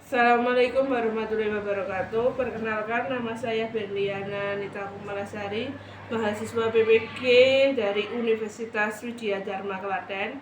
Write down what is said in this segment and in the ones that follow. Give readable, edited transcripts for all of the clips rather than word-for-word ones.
Assalamualaikum warahmatullahi wabarakatuh. Perkenalkan, nama saya Berliana Nita Kumalasari, mahasiswa PPG dari Universitas Widya Dharma Klaten.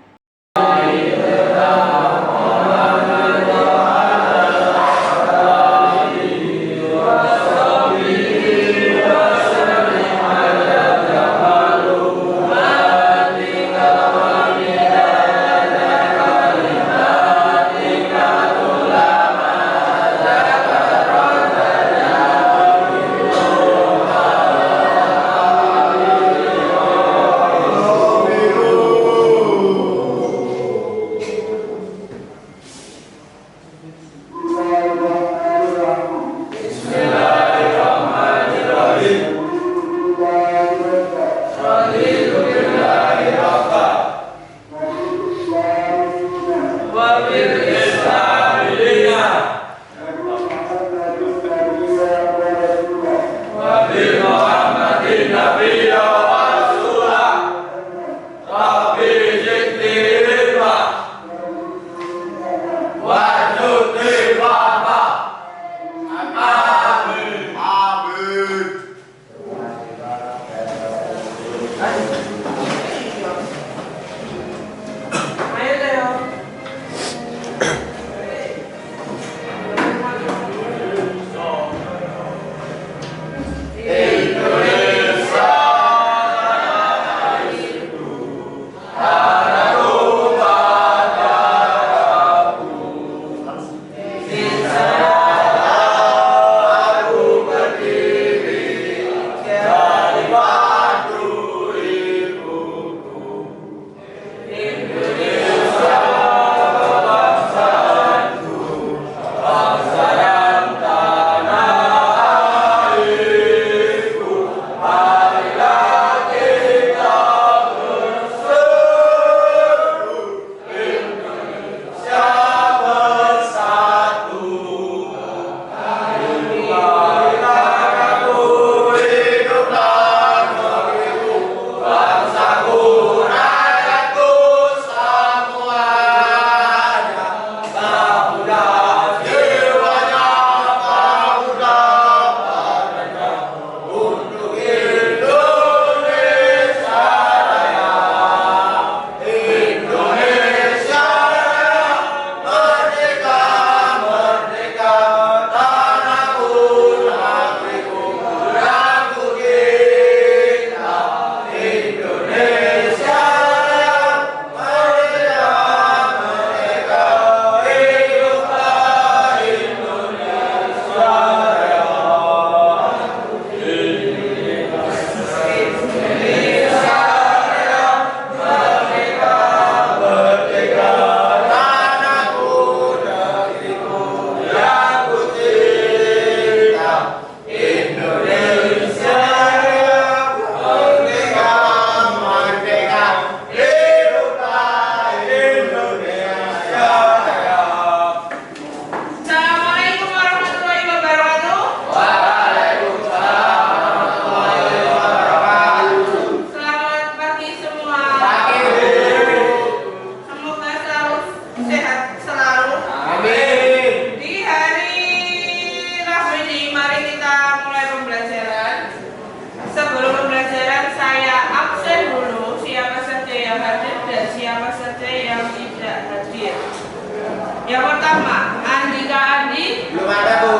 Yang pertama, Andika Andi. Belum ada, Bu.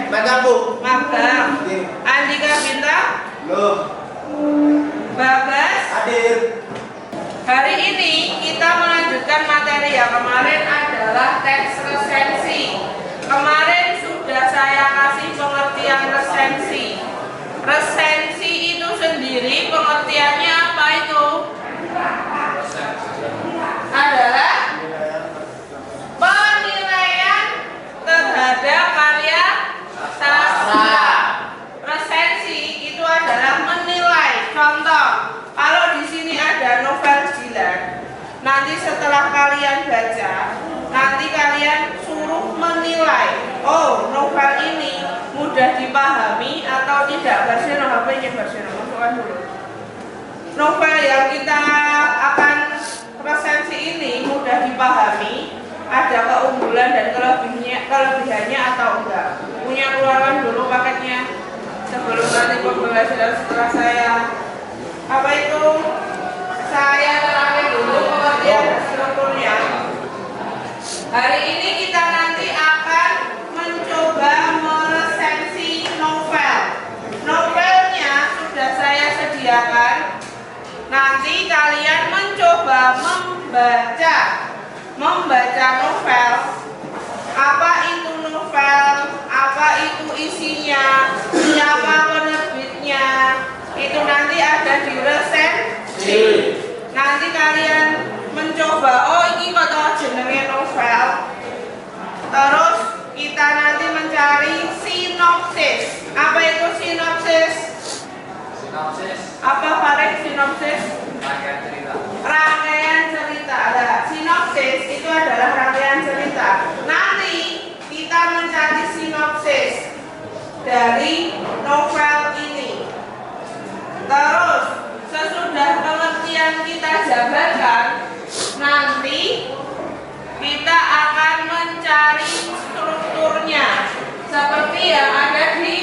Magang, Bu. Magang. Andika Bintang. Belum. Bagas. Hadir. Hari ini kita melanjutkan materi yang kemarin adalah teks resensi. Kemarin sudah saya kasih pengertian resensi. Resensi itu sendiri pengertiannya apa itu? Adalah penilaian terhadap karya sastra. Resensi itu adalah menilai. Contoh, kalau di sini ada novel Jilan, nanti setelah kalian baca, nanti kalian suruh menilai. Oh, novel ini mudah dipahami atau tidak. Barsino, HP-nya Barsino, masukkan dulu. Novel yang kita akan resensi ini mudah dipahami ada keunggulan dan kelebihannya atau enggak. Punya keluarkan dulu paketnya sebelum nanti pembelajaran setelah saya. Apa itu? Saya terangkan dulu pengertian dan strukturnya. Hari ini kita nanti akan mencoba meresensi novel. Novelnya sudah saya sediakan. Nanti kalian mencoba membaca novel. Apa itu novel? Apa itu isinya? Siapa penerbitnya? Itu nanti ada di resensi. Nanti kalian mencoba, oh ini kok jenenge novel. Terus kita nanti mencari sinopsis. Apa itu sinopsis? Apa Farid sinopsis? Rangkaian cerita. Nah, sinopsis itu adalah rangkaian cerita. Nanti kita mencari sinopsis dari novel ini. Terus sesudah pengertian kita jabarkan, nanti kita akan mencari strukturnya seperti yang ada di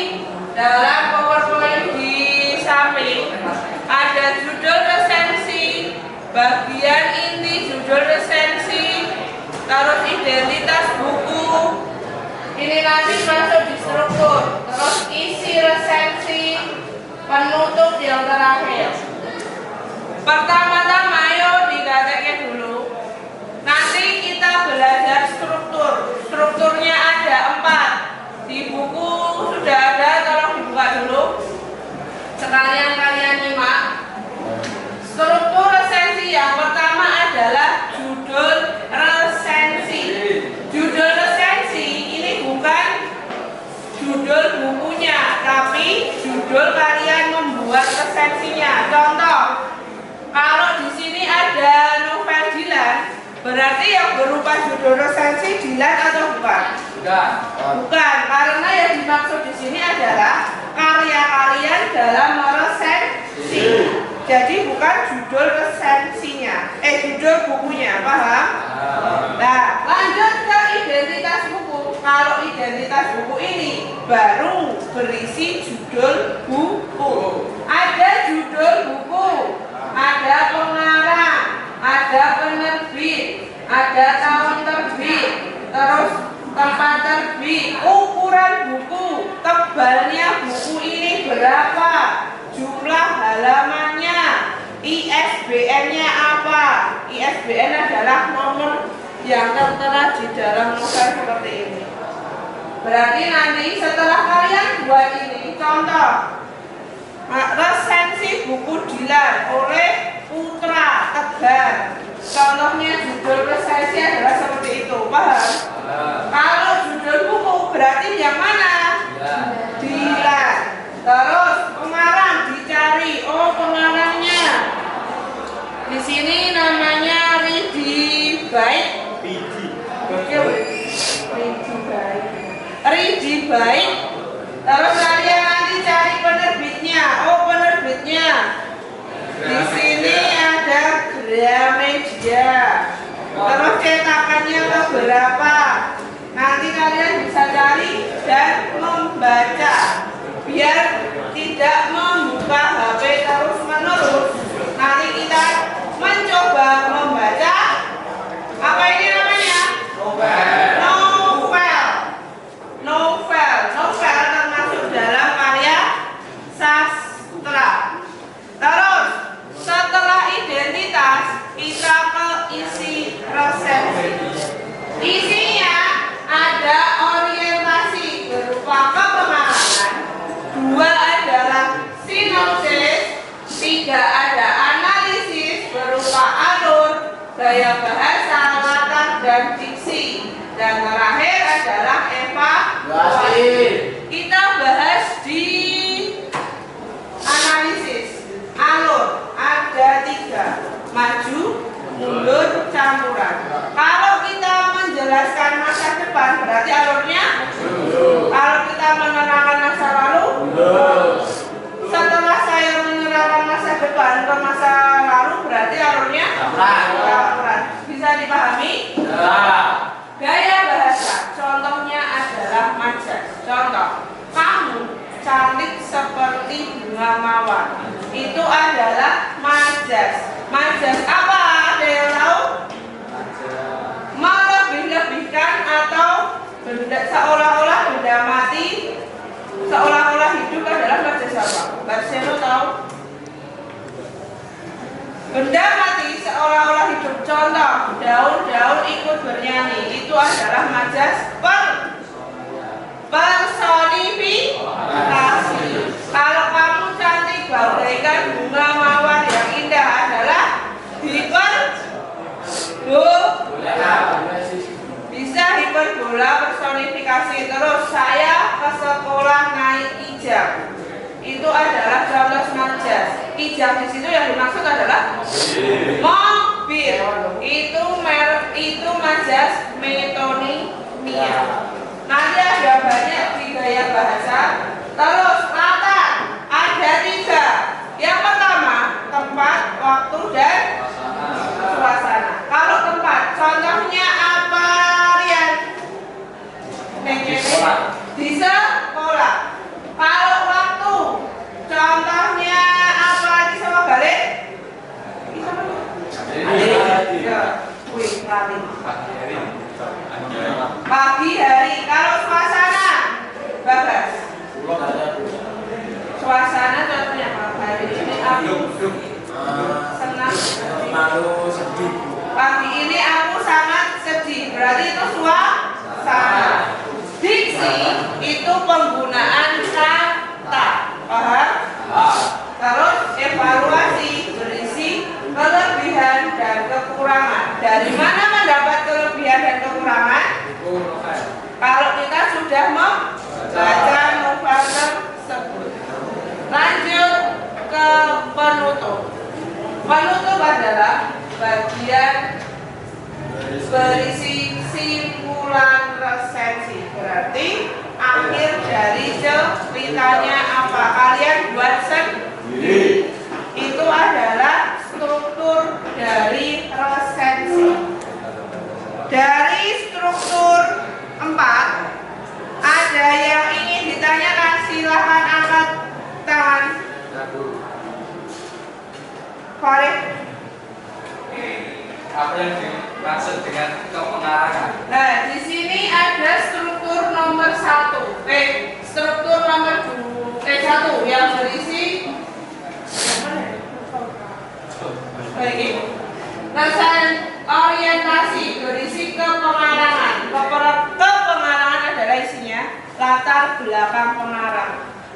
dalam PowerPoint di samping. Ada judul resensi, bagian inti judul resensi, terus identitas buku. Ini nanti masuk di struktur. Terus isi resensi, penutup yang terakhir. Pertama-tama ayo digateknya dulu. Nanti kita belajar struktur. Strukturnya ada 4. Di buku sudah ada, tolong dibuka dulu. Sekalian kalian nyimak. Struktur resensi yang pertama adalah judul resensi. Judul resensi ini bukan judul bukunya, tapi judul kalian membuat resensinya. Contoh, kalau di sini ada novel Dilan, berarti yang berupa judul resensi Dilan atau bukan? Bukan, karena yang dimaksud di sini adalah karya kalian dalam meresensi. Jadi bukan judul resensinya, judul bukunya, paham? Nah, lanjut ke identitas buku. Kalau identitas buku ini baru berisi judul buku. Ada judul buku, ada pengarang, ada penerbit, ada tahun terbit, terus tempat terbit, ukuran buku, tebalnya buku ini berapa, jumlah halamannya, ISBN-nya apa. ISBN adalah nomor yang tertera di dalam novel seperti ini. Berarti nanti setelah kalian buat ini, contoh resensi buku Dilan oleh Putra Tegar. Contohnya judul resensi adalah seperti itu, paham? Kalau judul buku berarti yang mana? Dilan. Terus pengarang dicari, oh pengarangnya di sini namanya Ridi Baik. Ridi Baik. Terus kalian nanti cari penerbitnya. Oh penerbitnya di sini ada Gramedia. Terus cetakannya berapa? Nanti kalian bisa cari dan membaca. Biar tidak membuka HP terus menerus. Nanti kita mencoba membaca. Apa ini namanya? Novel termasuk dalam karya sastra. Terus setelah identitas kita ke isi resensi. Isinya ada orientasi berupa kepengarangan, 2 Contoh, kamu cantik seperti bunga mawar. Itu adalah majas. Majas apa? Ada yang tahu? Melebih-lebihkan atau benda seolah-olah benda mati, seolah-olah hidup adalah majas apa? Marcelo tahu? Benda mati seolah-olah hidup. Contoh, daun-daun ikut bernyanyi. Itu adalah majas personifikasi. Kalau kamu cantik bagaikan bunga mawar yang indah adalah bisa hiperbola personifikasi. Terus saya ke sekolah naik ijab. Itu adalah contoh majas. Ijab di situ yang dimaksud adalah mobil. Itu majas metonimia. Nanti ada banyak di gaya bahasa. Terus latar ada 3. Yang pertama tempat, waktu, dan suasana. Kalau tempat, contohnya apa, Rian? Di sekolah. Kalau waktu, contohnya apa lagi sama balik? Pagi hari. Kalau suasana, Bagas. Suasana contohnya apa? Hari ini aku senang, sedih. Pagi ini aku sangat sedih. Berarti itu suasana. Diksi itu penggunaan kata. Paham? Terus evaluasi berisi kelebihan dan kekurangan. Dari mana mendapat kelebihan dan kekurangan? Kalau kita sudah membaca novel tersebut. Lanjut ke penutup. Penutup adalah bagian berisi simpulan resensi. Berarti akhir dari ceritanya apa? Kalian buat sendiri. Itu adalah struktur dari resensi. Dari struktur 4, ada yang ingin ditanyakan, silahkan angkat tangan. Farid. Apa yang dimaksud dengan kepengarangan? Nah, di sini ada struktur nomor 1. Struktur nomor 1 yang berisi resen orientasi berisi kepengarangan. Kepengarangan adalah isinya latar belakang pengarang.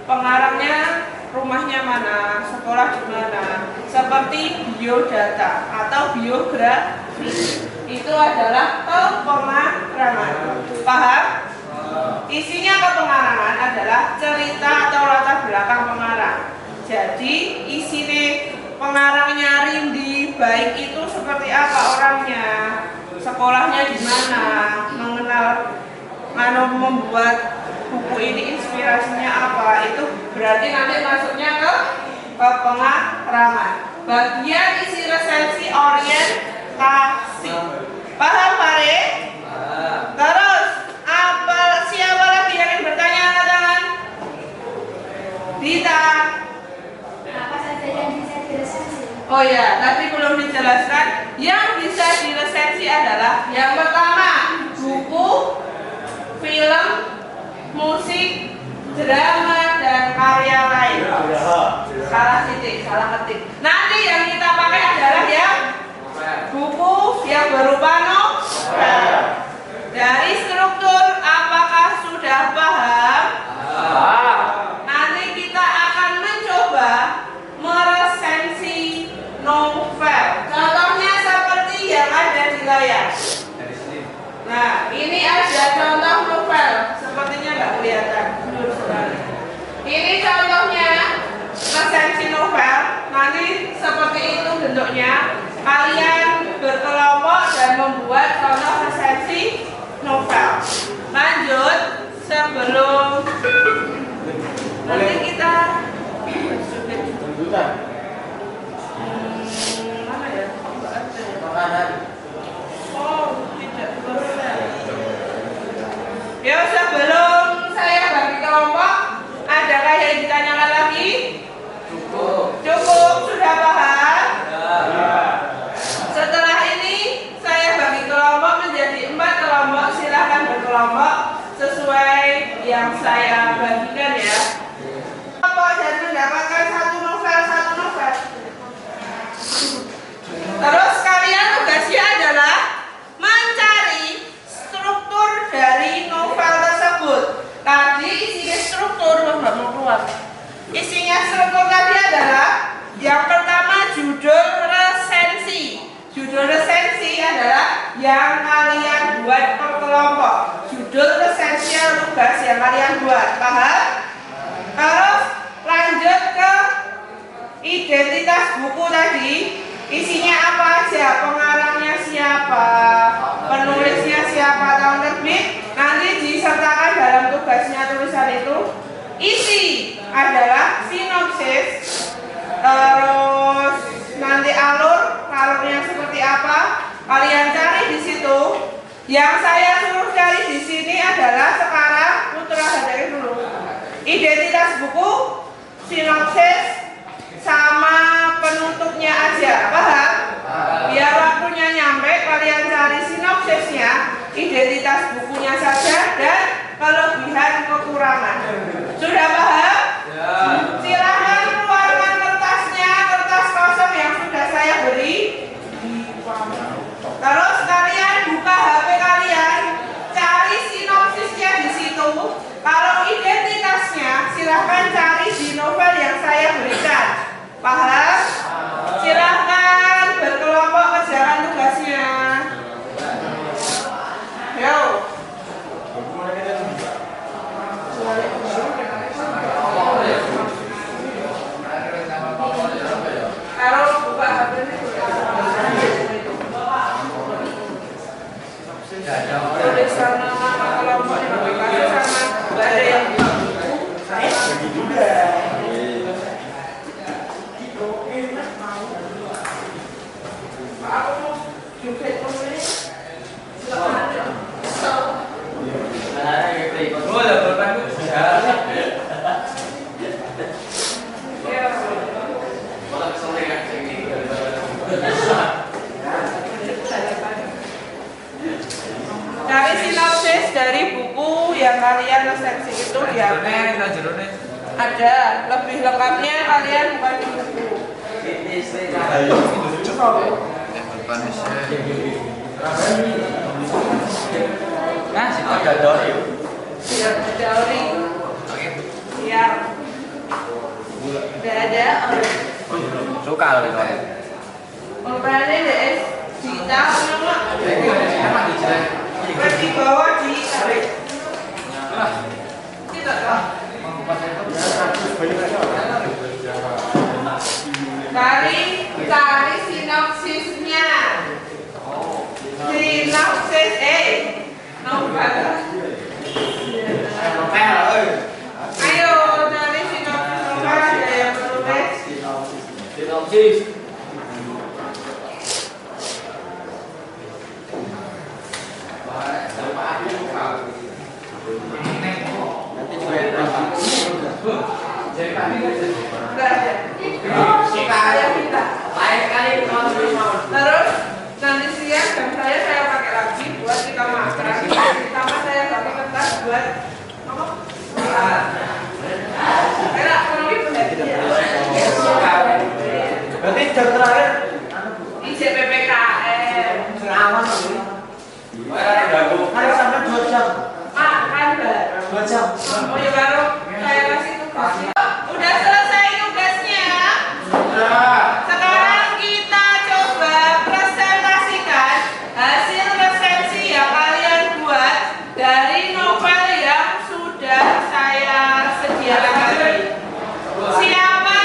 Pengarangnya rumahnya mana, sekolah di mana, seperti biodata atau biografi. Itu adalah kepengarangan. Paham? Isinya kepengarangan adalah cerita atau latar belakang pengarang. Jadi isinya pengarangnya Rindi baik itu seperti apa orangnya, sekolahnya di mana, membuat buku ini inspirasinya apa. Itu berarti nanti masuknya ke pengarangan. Bagian isi resensi orientasi. Paham, Farid? Terus siapa lagi yang ingin bertanya? Angkat tangan. Dita. Apa saja yang bisa diresensi? Oh ya, tadi belum dijelaskan. Yang bisa diresensi adalah yang pertama buku, film, musik, drama, dan karya lain. Salah titik, salah ketik. Nanti yang kita pakai adalah yang buku yang berupa novel. Dari struktur, apakah sudah paham? Nanti kita akan mencoba meresensi novel. Contohnya seperti yang ada di layar. Nah, ini ada contoh novel. Sepertinya nggak kelihatan. Mundur sekali. Ini contohnya resensi novel. Nanti seperti itu bentuknya. Kalian berkelompok dan membuat contoh resensi novel. Lanjut, sebelum nanti kita mana ya? Makanan. Oh, tidak boleh. Ya, sebelum saya sesuai yang saya bagikan ya. Kelompok dan mendapatkan satu novel. Terus kalian tugasnya adalah mencari struktur dari novel tersebut. Tadi isinya struktur, nggak mau keluar. Isinya struktur tadi adalah yang pertama judul resensi. Judul resensi adalah yang kalian buat per kelompok. Judul resensi tugas yang kalian buat, paham? Terus lanjut ke identitas buku tadi. Isinya apa aja? Pengarangnya siapa? Penulisnya siapa? Tahun terbit? Nanti disertakan dalam tugasnya tulisan itu. Isi adalah sinopsis. Terus nanti alurnya seperti apa? Kalian cari di situ. Yang saya suruh cari di sini adalah sekarang putra hadirin dulu. Identitas buku, sinopsis, sama penutupnya aja, paham? Biar waktunya nyampe, kalian cari sinopsisnya, identitas bukunya saja, dan kelebihan kekurangan. Sudah paham? Ya. Silahkan keluarkan kertasnya, kertas kosong yang sudah saya beri. Terus kalian buka HP kalian, cari sinopsisnya di situ. Kalau identitasnya, silahkan cari di novel yang saya berikan. Paham? Silahkan berkelompok kerjakan tugasnya. Yo. Kalau buka HP tulisan nama kelompok yang diberikan sama ada yang cari sinopsis dari buku yang kalian resensi itu di HP. Ada, lebih lengkapnya kalian buka di buku. Ada dori. Siap, ada ori. Siap. Udah ada ori. Suka loh itu. Pulpennya deh, digital sama. Di bawah di tarik. Tidak lah. Cari sinopsisnya. Sinopsis novel. Ayo cari sinopsis novel, ada yang menulis. Sinopsis. Terus nanti siang jam saya pakai lagi buat di kamar. Di kamar saya pakai kertas buat apa? Enak, kurang lebih Berarti jam terakhir ICPPKM. aman. Harus sampai 2 jam. Makan, Mbak. 2 jam. Oh ya baru saya kasih tugasnya. Udah selesai tugasnya. Sekarang kita coba presentasikan hasil resensi yang kalian buat dari novel yang sudah saya sediakan tadi. Siapa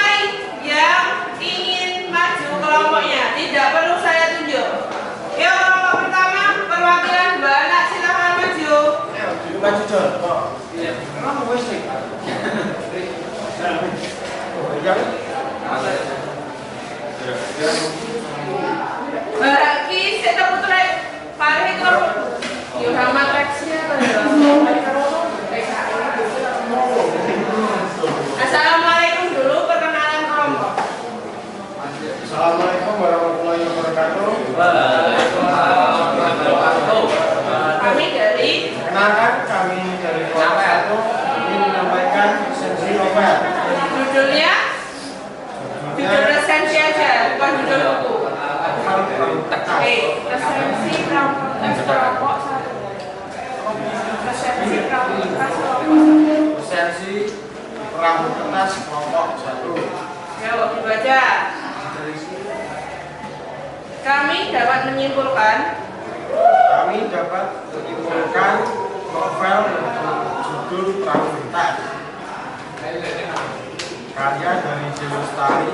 yang ingin maju kelompoknya? Tidak perlu saya tunjuk. Yuk, kelompok pertama perwakilan 2 anak, silakan maju. Maju John. Kamu wes sih. Bagi saya putra paling itu Yohama teksnya Assalamualaikum dulu perkenalan kelompok. Assalamualaikum warahmatullahi wabarakatuh. Kami dari Kenalkan kami dari perahu kertas kelompok 1. Yuk dibaca. Kami dapat menyimpulkan novel judul Perahu Kertas karya dari Lestari,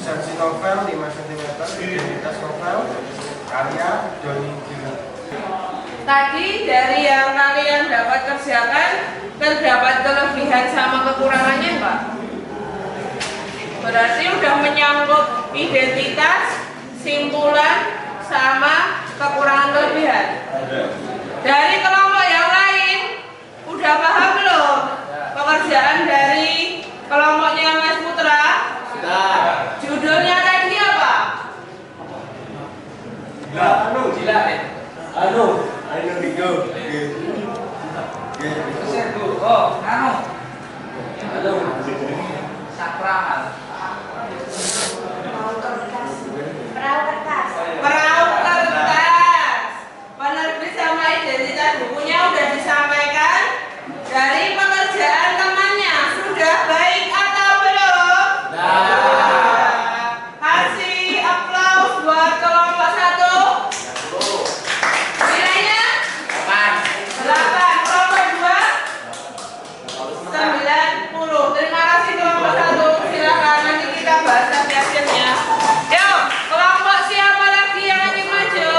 sensi novel 5 cm, identitas novel karya Doni Gila. Tadi dari yang kalian dapat kerjakan terdapat kelebihan sama kekurangannya Pak? Berarti udah menyangkut identitas, simpulan, sama kekurangan kelebihan. Dari kelompok yang lain udah paham belum pekerjaan dari kelompoknya Mas Putra? Sudah. Judulnya tadi apa? Gila ya. Ayo video. Oh, sakramal. Perahu kertas. Perahu kertas. Penerbit sama identitas bukunya udah disampaikan. Dari pekerjaan temannya sudah baik atau belum? Kasih aplaus buat kelompok 1. Nilainya 8. Kelompok 2 90. Terima kasih kelompok 1. Silakan nanti kita bahas hasilnya. Yuk, kelompok siapa lagi yang ingin maju?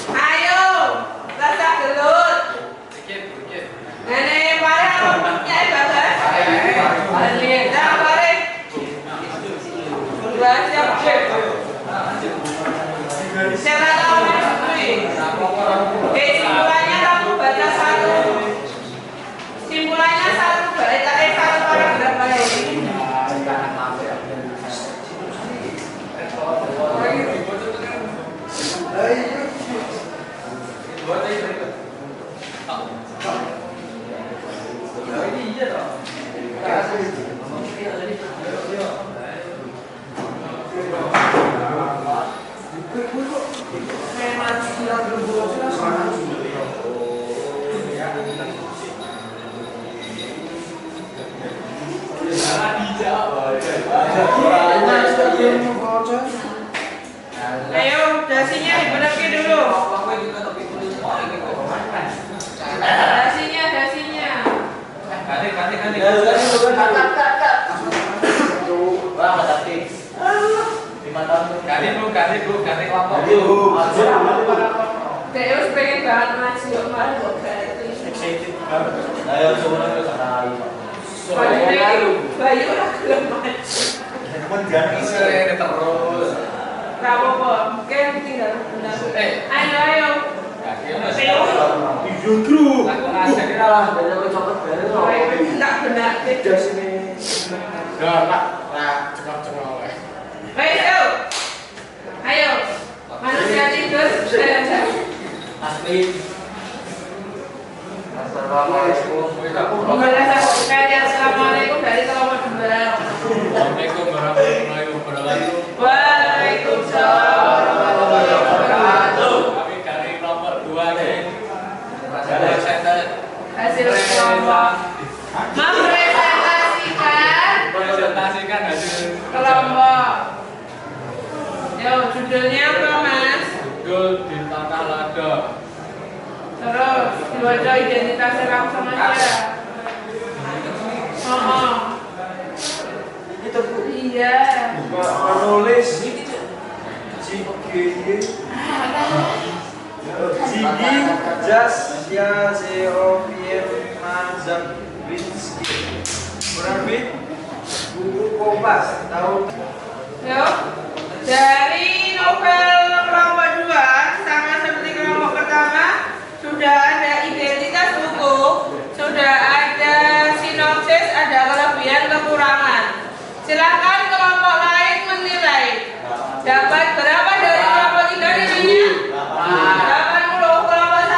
Ayo, rasa gelut. Dikit. Nenek parah kelompoknya hebat. Balik, dah balik. Dua siap. Siapa tahu simpulannya kamu baca 1. Simpulannya 1 balik, 1 paragraf balik. Ayo, dasinya dibenerin dulu. Dasinya. Ganti. Ganti kelompok. Deus pengen banget ngaji yuk malah kok ganti. Ayo semua ke sana. Bayu ora gelem maju. Isere terus. Ra apa-apa, mungkin tinggal benar. Ayo. Aku ngajak lah, Tak benar. Baik, ayo. Manusia tidur. Assalamualaikum dari kelompok 2. Assalamualaikum warahmatullahi wabarakatuh. Waalaikumsalam warahmatullahi wabarakatuh. Kami dari kelompok 2 ini Hasil kelompok presentasikan hasil kelompok. Yo, judulnya apa Mas? judul Di Tanah Lada. Terus dibaca identitasnya langsung aja. Itu Bu. Iya. Penulis Jigi Jasya Zeofier Mazabinski. Penerbit buku Kompas tahun. Yuk, dari novel kelompok 2 sama seperti kelompok pertama sudah ada identitas buku, sudah ada sinopsis, ada kelebihan kekurangan. Silakan kelompok lain menilai. Dapat berapa dari kelompok 3 nilainya? 80. Kelompok 1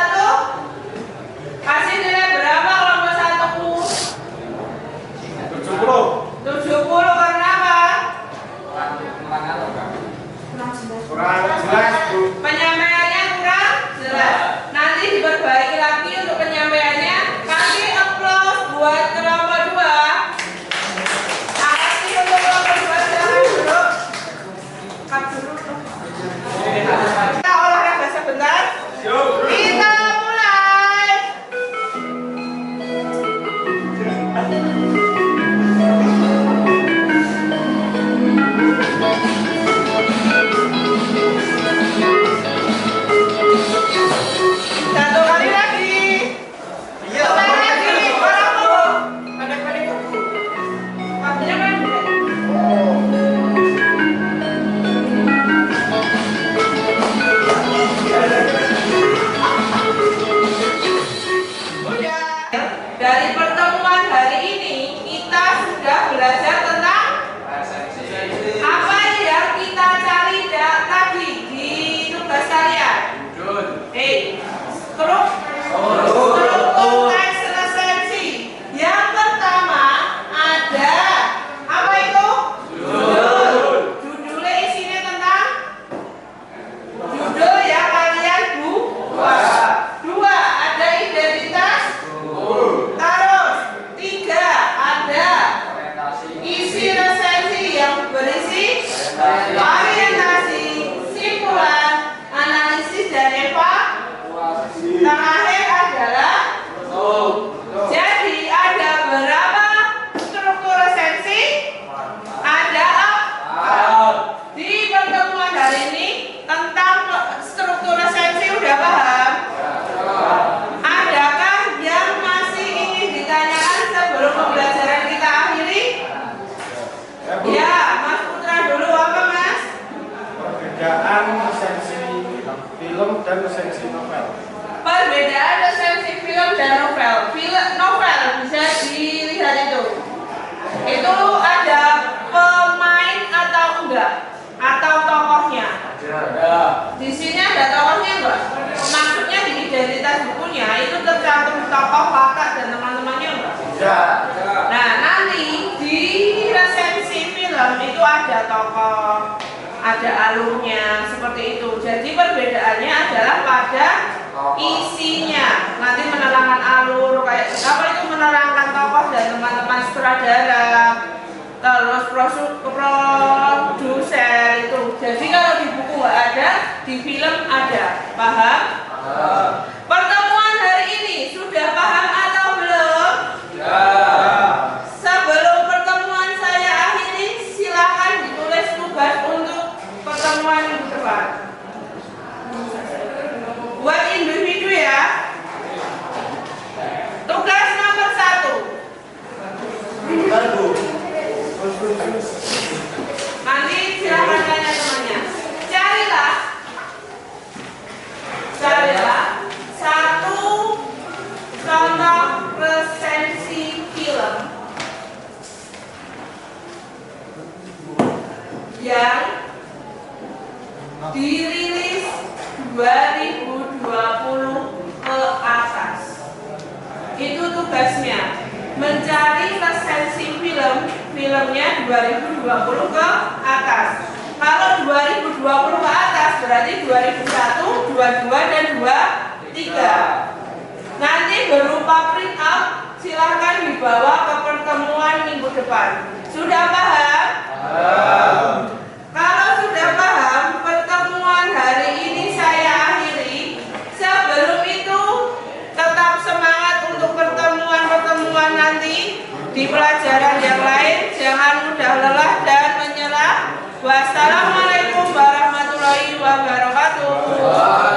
kasih nilai berapa? Kelompok 1 70 karena apa? Kurang tokoh latar dan teman-temannya enggak? Ya. Nah, nanti di resensi film itu ada tokoh, ada alurnya, seperti itu. Jadi perbedaannya adalah pada isinya. Nanti menerangkan alur, kayak apa itu menerangkan tokoh dan teman-teman sutradara, terus produser itu. Jadi kalau di buku nggak ada, di film ada. Paham? Pertemuan hari ini sudah paham atau belum? Ya. Sebelum pertemuan saya akhiri, silakan ditulis tugas untuk pertemuan minggu depan. Buat individu ya. Tugas nomor 1. Nanti silakan tanya temannya. Carilah satu contoh resensi film yang dirilis 2020 ke atas. Itu tugasnya, mencari resensi filmnya 2020 ke atas. Kalau 2020 ke atas berarti 2001, 22 dan 23. Nanti berupa print out, silahkan dibawa ke pertemuan minggu depan. Sudah paham? Kalau sudah paham, pertemuan hari ini saya akhiri. Sebelum itu, tetap semangat untuk pertemuan-pertemuan nanti di pelajaran yang lain. Jangan mudah lelah dan menyerah. Wassalamualaikum warahmatullahi wabarakatuh.